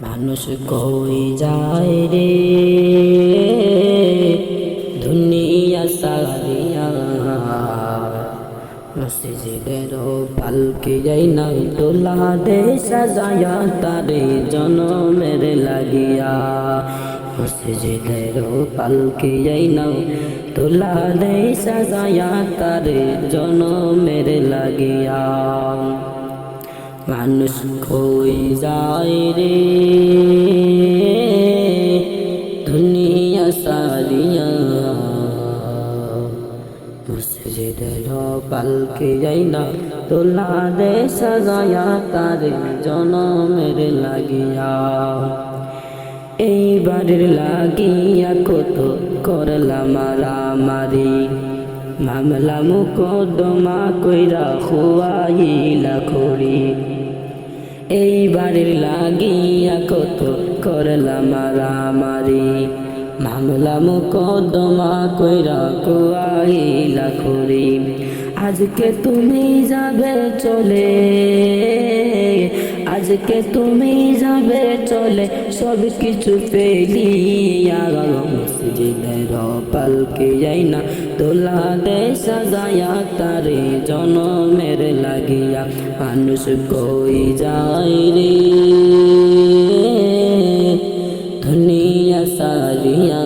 মানুষ কই যায় রে দুনিয়া সারিয়া, মসজিদের পালকি যাই না তোলা দে সাজায়া তারে জনমের লাগিয়া। মসজিদের পালকি যাই না তোলা দে সাজায়া তারে জনমের লাগিয়া। মানুষ কই যায় রে দুনিয়া সারিয়া, মসজিদের পালকি যাই না তোলা দে সাজায়া তারে জনমের লাগিয়া। এই বাড়ির লাগিয়া কত করলাম মারামারি, মামলা মুকদ্দমা কইরা খুয়াইলা খড়ি। এই বাড়ির লাগিয়া কত করলাম মারামারি, মামলা মুকদ্দমা কইরা খুয়াইলা খড়ি। আজকে তুমি যাবে চলে, আজকে তুমি যাবে চলে সব কিছু ফেলিয়া। মসজিদের পালকি যাই না তোলা দে সাজায়া তারে জনমের লাগিয়া। মানুষ কই যায় রে দুনিয়া সারিয়া,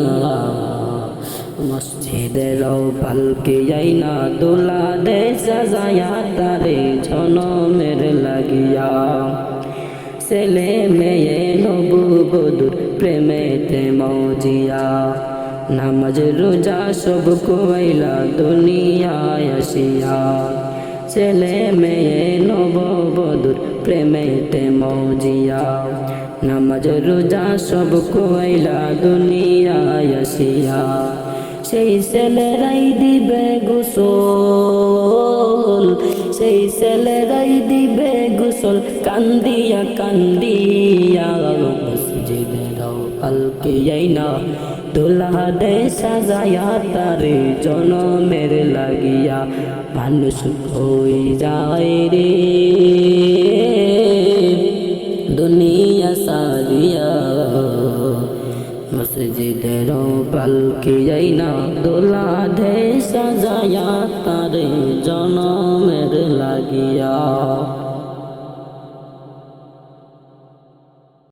মসজিদের পালকি যাই না দোলা দে সাজায়া তারে জনমের লাগিয়া। ছেলে মেয়ে নববধূর প্রেমেতে মজিয়া, নামাজ রোজা সব কইলা দুনিয়ায় আসিয়া। ছেলে মেয়ে নববধূর প্রেমেতে মজিয়া, নামাজ রোজা সব কইলা দুনিয়ায় আসিয়া। সেই ছেলেরাই দিবে গোসল, সেই ছেলেরাই দিবে গোসল কান্দিয়া কান্দিয়া। মসজিদের পালকি যাই না তোলা দে সাজায়া তারে জনমের লাগিয়া। মানুষ কই যায় রে দুনিয়া সারিয়া, মসজিদের পালকি যাই না দোলা দে সাজায়া তারে জনমের লাগিয়া।